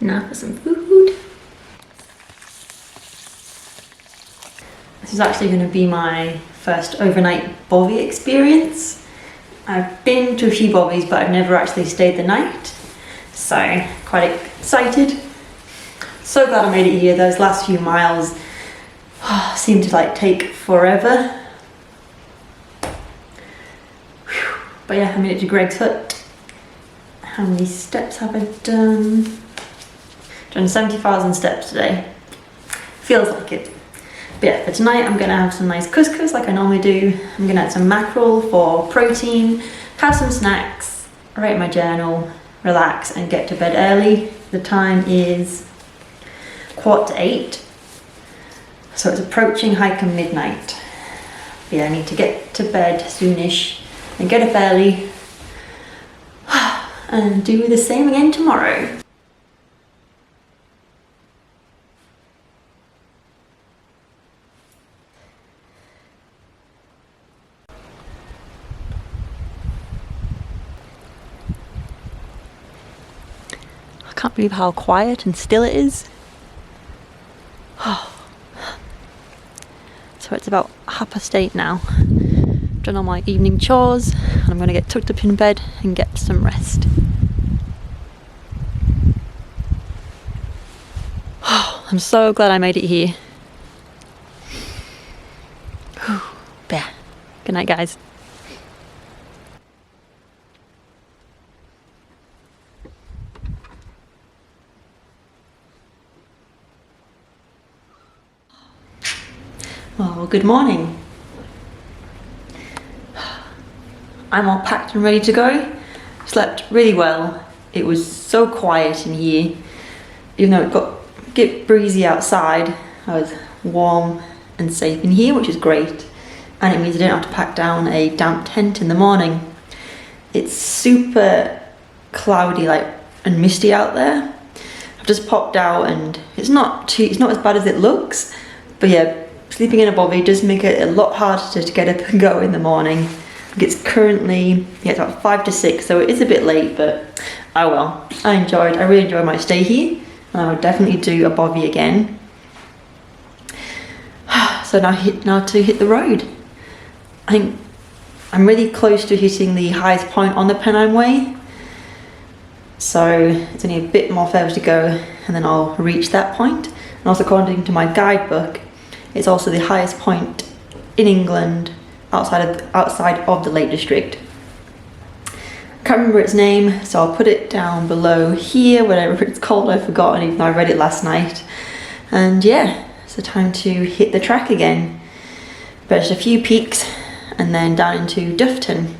Now for some food. This is actually going to be my first overnight bovie experience. I've been to a few bovies, but I've never actually stayed the night. So, quite excited. So glad I made it here. Those last few miles seem to like take forever. Whew. But yeah, I made it to Greg's hut. How many steps have I done? Done 70,000 steps today. Feels like it. But yeah, for tonight I'm gonna have some nice couscous like I normally do. I'm gonna add some mackerel for protein, have some snacks, write my journal, relax and get to bed early. The time is 7:45, so it's approaching hiking midnight. But yeah, I need to get to bed soonish and get up early and do the same again tomorrow. I can't believe how quiet and still it is. So it's about 8:30 now. Done all my evening chores and I'm going to get tucked up in bed and get some rest. I'm so glad I made it here. Yeah. Good night, guys. Well, good morning. I'm all packed and ready to go. Slept really well. It was so quiet in here. Even though it got a bit breezy outside, I was warm and safe in here, which is great. And it means I don't have to pack down a damp tent in the morning. It's super cloudy and misty out there. I've just popped out and it's not as bad as it looks, but yeah, sleeping in a bovie does make it a lot harder to get up and go in the morning. It's currently, it's about 5 to 6, so it is a bit late, but oh well. I really enjoyed my stay here, and I would definitely do a bovie again. So now to hit the road. I think I'm really close to hitting the highest point on the Pennine Way, so it's only a bit more further to go, and then I'll reach that point. And also, according to my guidebook, it's also the highest point in England outside of the Lake District. I can't remember its name, so I'll put it down below here, whatever it's called. I've forgotten, even though I read it last night. And yeah, it's the time to hit the track again. But just a few peaks and then down into Dufton.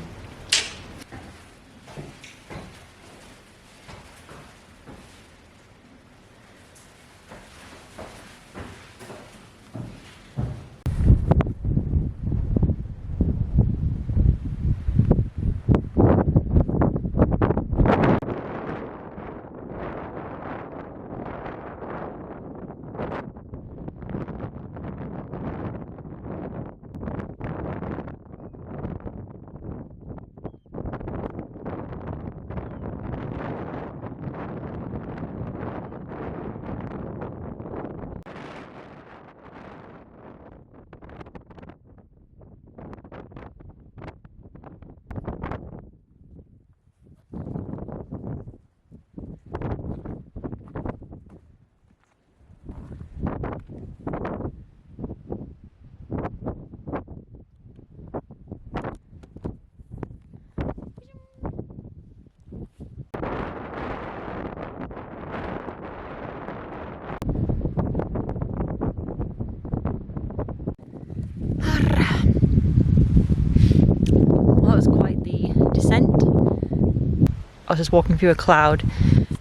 I was just walking through a cloud.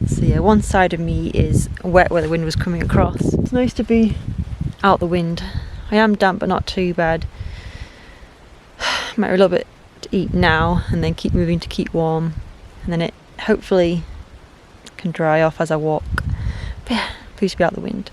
So yeah, one side of me is wet where the wind was coming across. It's nice to be out the wind. I am damp but not too bad. Might have a little bit to eat now and then keep moving to keep warm. And then it hopefully can dry off as I walk. But yeah, pleased to be out the wind.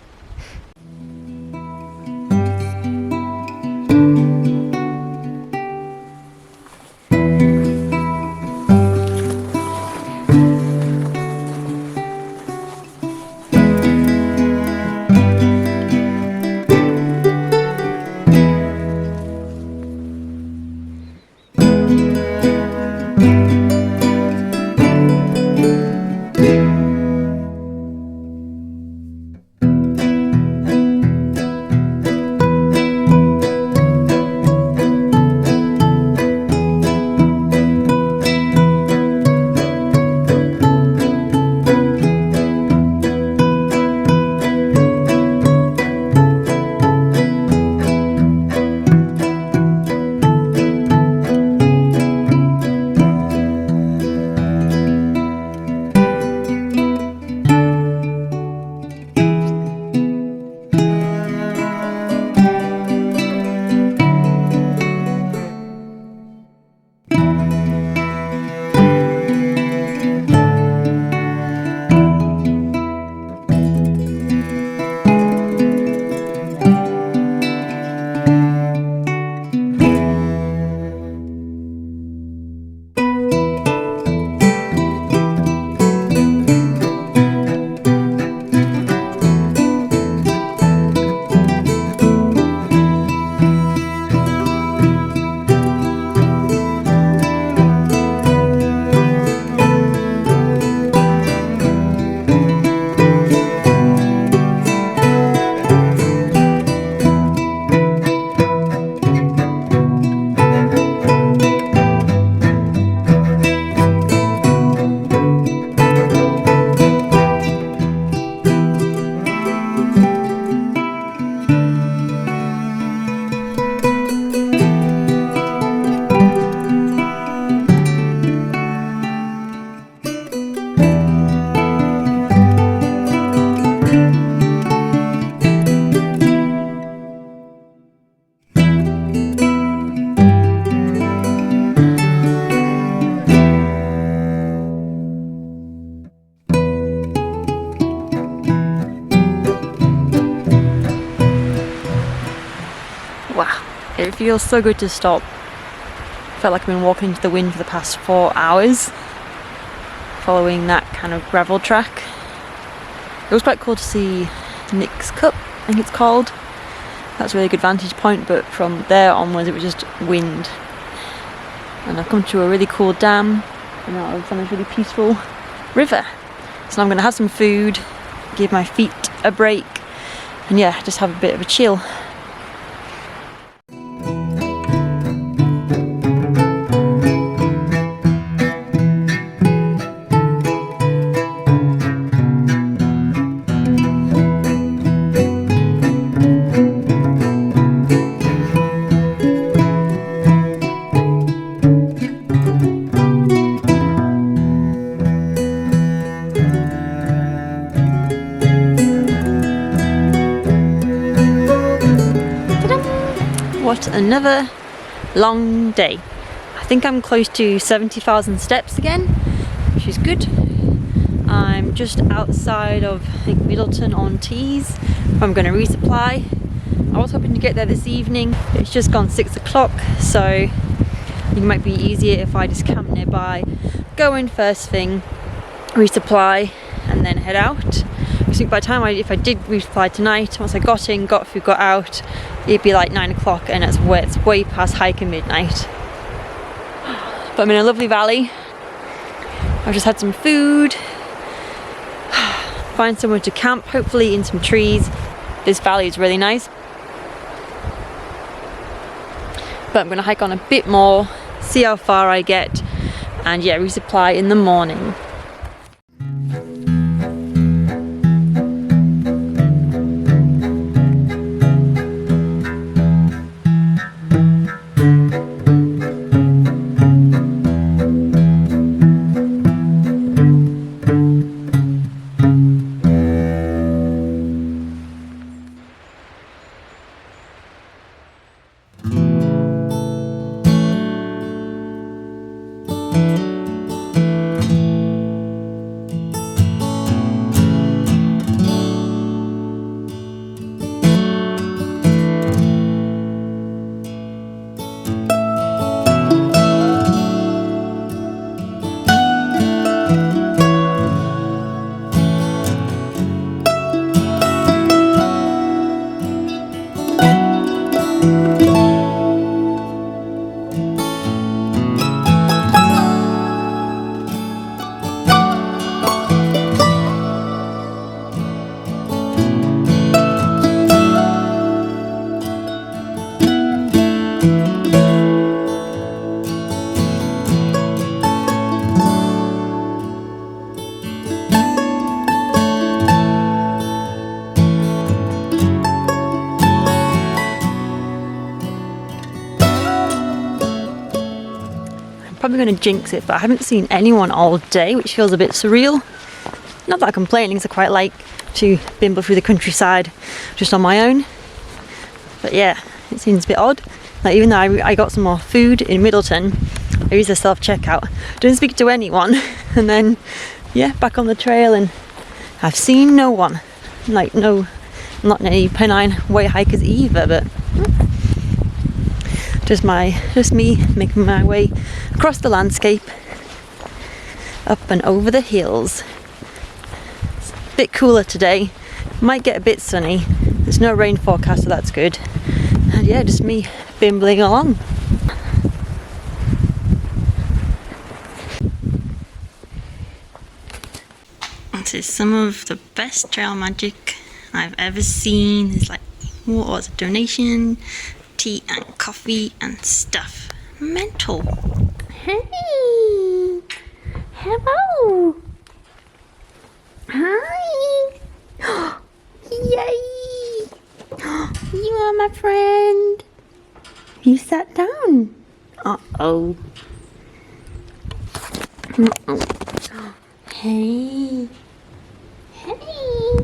It feels so good to stop. Felt like I've been walking into the wind for the past 4 hours, following that kind of gravel track. It was quite cool to see Nick's Cup, I think it's called. That's a really good vantage point, but from there onwards it was just wind. And I've come to a really cool dam, and now I've found this really peaceful river. So I'm going to have some food, give my feet a break, and yeah, just have a bit of a chill. What another long day. I think I'm close to 70,000 steps again, which is good. I'm just outside of, I think, Middleton on Tees, where I'm going to resupply. I was hoping to get there this evening. It's just gone 6 o'clock, so I think it might be easier if I just camp nearby, go in first thing, resupply, and then head out. I think by the time if I did resupply tonight, once I got in, got food, got out, it'd be like 9 o'clock, and it's way past hiking midnight. But I'm in a lovely valley. I've just had some food, find somewhere to camp, hopefully in some trees. This valley is really nice. But I'm going to hike on a bit more, see how far I get, and yeah, resupply in the morning. Probably going to jinx it, but I haven't seen anyone all day, which feels a bit surreal. Not that I'm complaining, because I quite like to bimble through the countryside just on my own. But yeah, it seems a bit odd. Like, even though I got some more food in Middleton, I used the self-checkout, didn't speak to anyone, and then yeah, back on the trail, and I've seen no one. Like, no, not any Pennine way hikers either, but just me making my way across the landscape, up and over the hills. It's a bit cooler today, might get a bit sunny, there's no rain forecast, so that's good. And yeah, just me bimbling along. This is some of the best trail magic I've ever seen. There's like, what was a donation, tea and coffee and stuff. Mental. Hey! Hello! Hi! Yay! You are my friend. You sat down. Uh-oh. Uh-oh. Hey. Hey.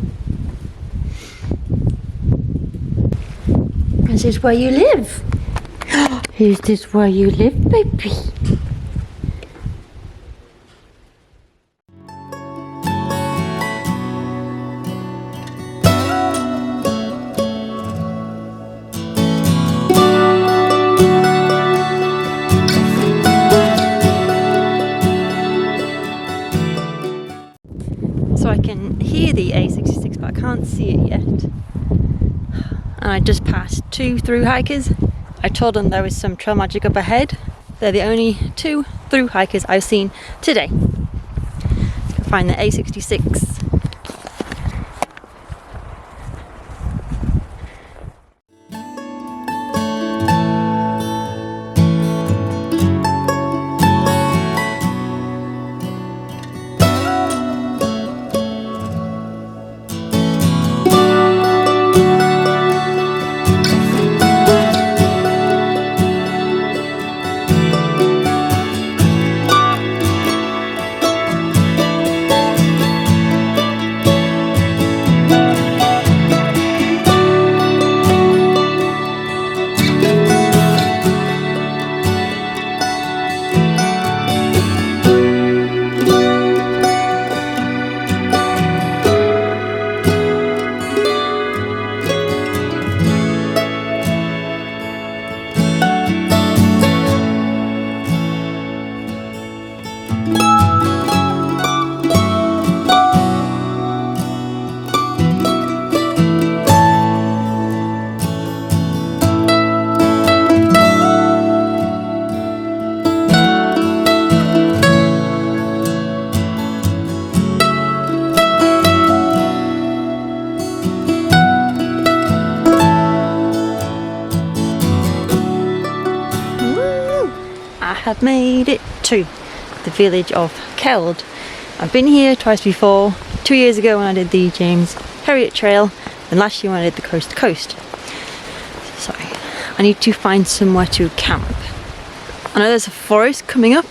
Is this where you live? Is this where you live, baby? so I can hear the A66 but I can't see it yet. And I just passed 2 through hikers. I told them there was some trail magic up ahead. They're the only 2 through hikers I've seen today. Let's find the A66. Have made it to the village of Keld. I've been here twice before, 2 years ago when I did the James Herriot Trail and last year when I did the Coast to Coast. So I need to find somewhere to camp. I know there's a forest coming up,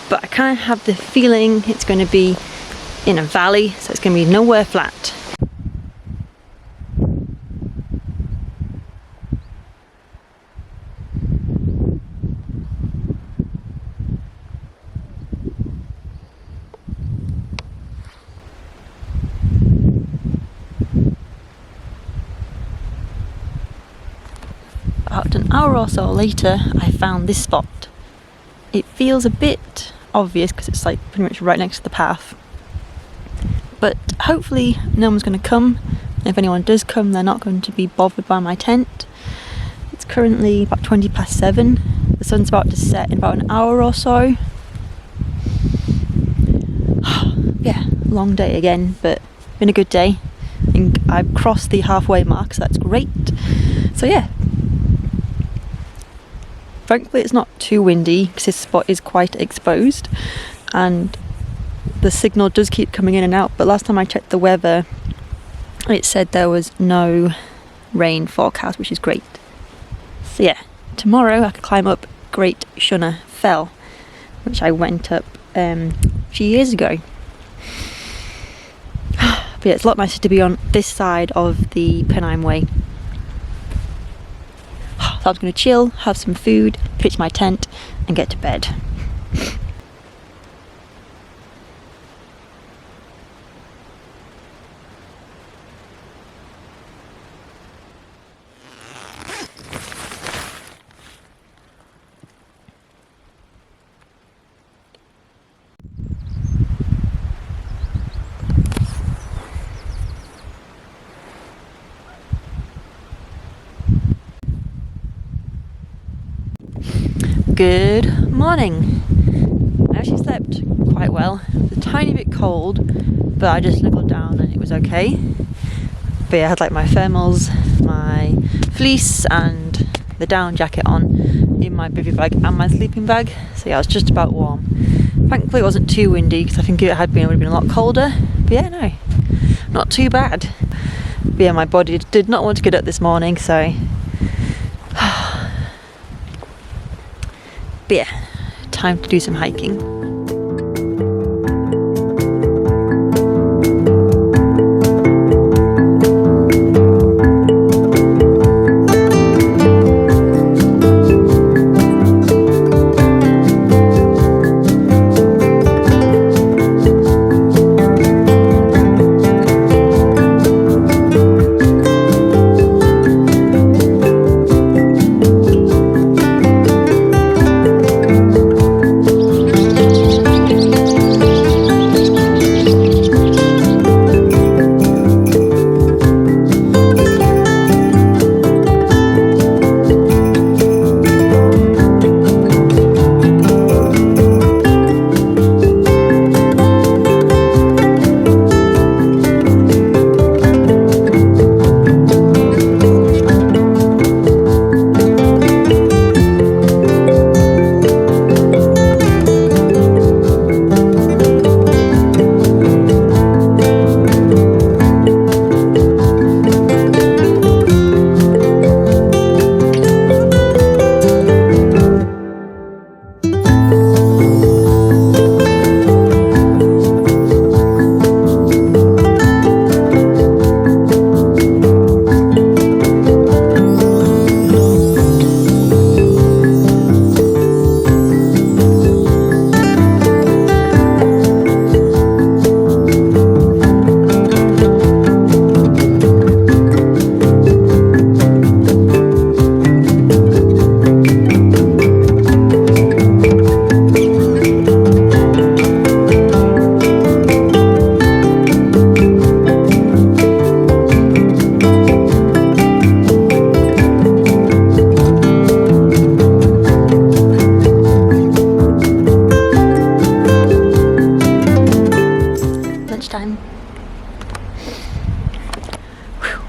but I kind of have the feeling it's going to be in a valley, so it's going to be nowhere flat. About an hour or so later, I found this spot. It feels a bit obvious because it's like pretty much right next to the path. But hopefully no one's going to come. And if anyone does come, they're not going to be bothered by my tent. It's currently about 7:20. The sun's about to set in about an hour or so. Yeah, long day again, but been a good day. I think I've crossed the halfway mark, so that's great. So yeah. Thankfully it's not too windy because this spot is quite exposed and the signal does keep coming in and out, but last time I checked the weather it said there was no rain forecast, which is great. So yeah, tomorrow I could climb up Great Shunner Fell, which I went up a few years ago. But yeah, it's a lot nicer to be on this side of the Pennine Way. So I was going to chill, have some food, pitch my tent and get to bed. Good morning. I actually slept quite well. It was a tiny bit cold, but I just snuggled down and it was okay. But yeah, I had like my thermals, my fleece and the down jacket on in my bivy bag and my sleeping bag. So yeah, I was just about warm. Thankfully it wasn't too windy because I think if it had been, it would have been a lot colder. But yeah, no, not too bad. But yeah, my body did not want to get up this morning, so but yeah, time to do some hiking. lunchtime. Whew.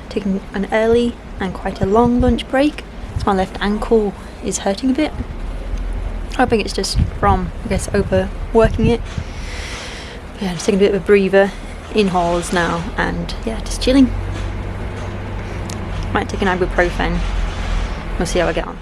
Taking an early and quite a long lunch break. So my left ankle is hurting a bit. Hoping it's just from, I guess, overworking it. But yeah, just taking a bit of a breather in halls now, and yeah, just chilling. Might take an ibuprofen. We'll see how I get on.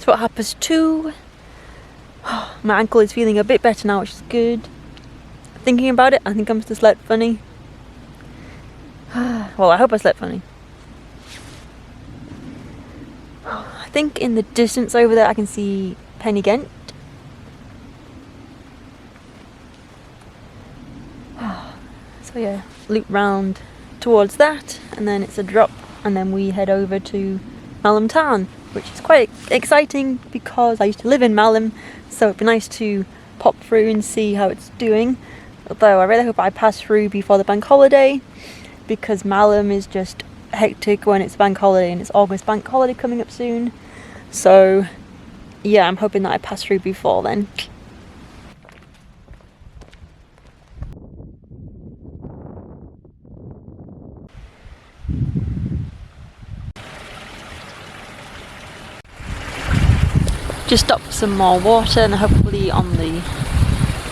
What happens too. My ankle is feeling a bit better now, which is good. Thinking about it, I think I must have slept funny. Well, I hope I slept funny. I think in the distance over there I can see Penny Ghent. So yeah, loop round towards that, and then it's a drop, and then we head over to Malham Tarn, which is quite exciting because I used to live in Malham, so it'd be nice to pop through and see how it's doing. Although I really hope I pass through before the bank holiday, because Malham is just hectic when it's bank holiday, and it's August bank holiday coming up soon. So yeah, I'm hoping that I pass through before then. Just stop for some more water, and hopefully on the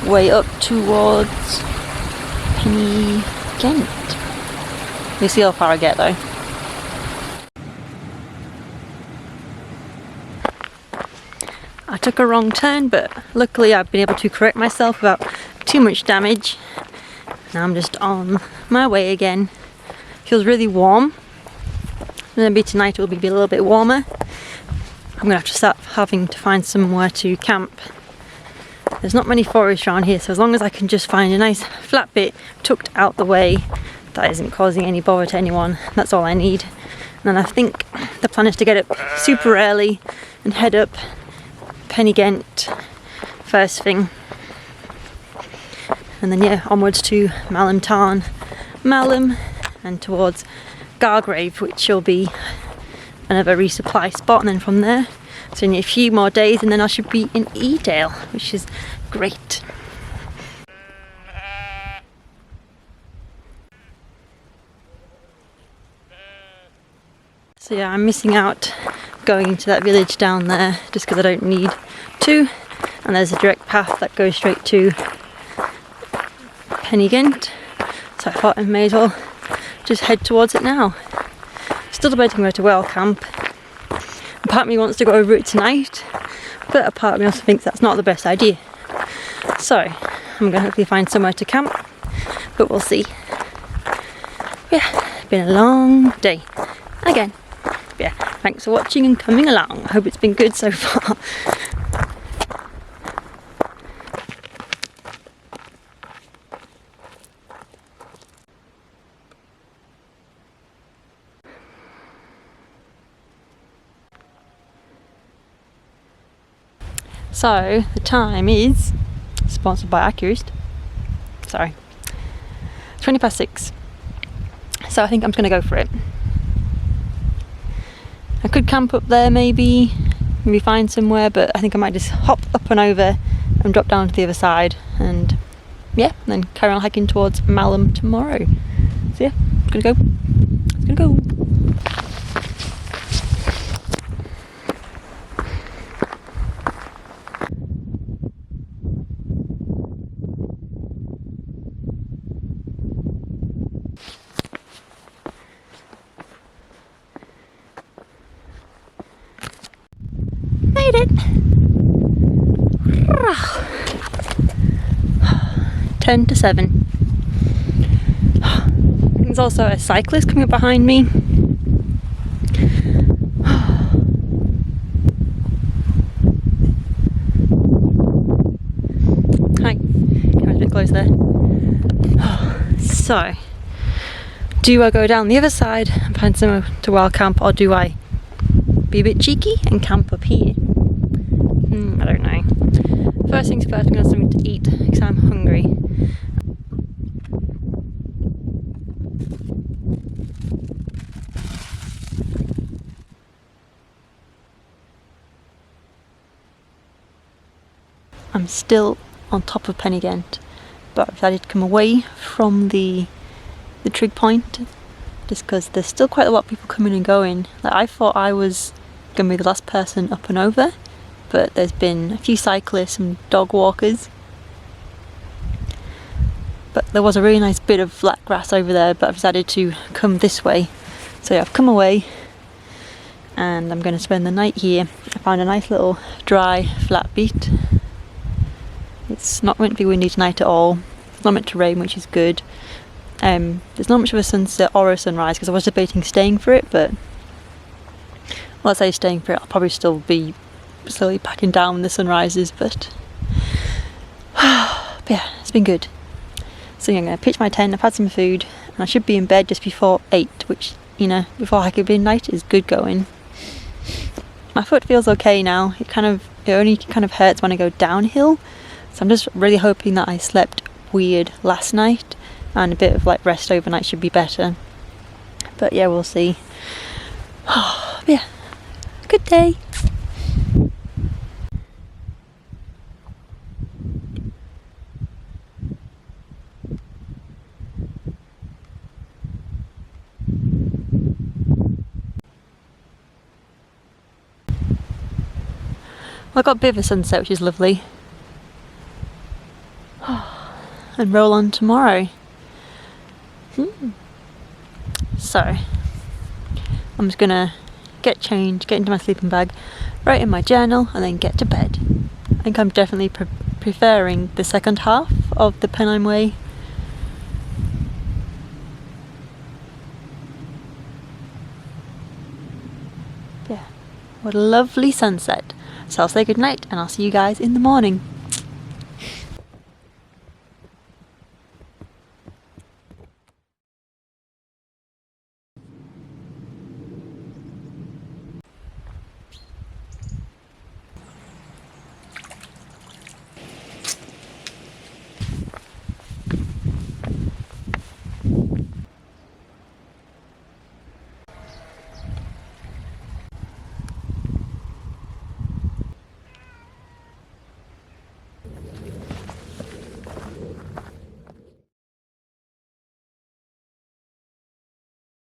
way up towards Penny Ghent. We'll see how far I get though. I took a wrong turn, but luckily I've been able to correct myself without too much damage. Now I'm just on my way again. Feels really warm. Maybe tonight it will be a little bit warmer. I'm gonna have to start having to find somewhere to camp. There's not many forests around here, so as long as I can just find a nice flat bit tucked out the way that isn't causing any bother to anyone, that's all I need. And then I think the plan is to get up super early and head up Penny Ghent first thing. And then yeah, onwards to Malham Tarn, Malham, and towards Gargrave, which will be another resupply spot, and then from there it's only a few more days and then I should be in Edale, which is great. So yeah, I'm missing out going into that village down there just because I don't need to, and there's a direct path that goes straight to Penny Ghent, so I thought I may as well just head towards it now. Still debating where to well camp. A part of me wants to go over it tonight, but a part of me also thinks that's not the best idea. So I'm going to hopefully find somewhere to camp, but we'll see. Yeah, been a long day again. Yeah, thanks for watching and coming along. I hope it's been good so far. So the time is, sponsored by Accurist, sorry, 6:20. So I think I'm just going to go for it. I could camp up there maybe find somewhere, but I think I might just hop up and over and drop down to the other side, and yeah, then carry on hiking towards Malham tomorrow. So yeah, it's gonna go. Made it! 10 to 7. There's also a cyclist coming up behind me. Hi, camera's a bit close there. So, do I go down the other side and find somewhere to wild camp, or do I be a bit cheeky and camp up here? I don't know. First things first, I'm going to have something to eat because I'm hungry. I'm still on top of Pennygent, but I've decided to come away from the trig point just because there's still quite a lot of people coming and going. Like, I thought I was going to be the last person up and over, but there's been a few cyclists and dog walkers. But there was a really nice bit of flat grass over there, but I've decided to come this way. So yeah, I've come away and I'm going to spend the night here. I found a nice little dry flat beat. It's not meant to be windy tonight at all. It's not meant to rain, which is good. There's not much of a sunset or a sunrise because I was debating staying for it, but well, I say staying for it, I'll probably still be slowly packing down when the sun rises, but yeah, it's been good. So yeah, I'm going to pitch my tent, I've had some food, and I should be in bed just before 8, which, you know, before hiking night is good going. My foot feels okay now. It only kind of hurts when I go downhill. So I'm just really hoping that I slept weird last night and a bit of like rest overnight should be better. But yeah, we'll see. Yeah, good day. Well, I got a bit of a sunset, which is lovely. And roll on tomorrow. So, I'm just gonna get changed, get into my sleeping bag, write in my journal, and then get to bed. I think I'm definitely preferring the second half of the Pennine Way. Yeah, what a lovely sunset. So I'll say goodnight and I'll see you guys in the morning.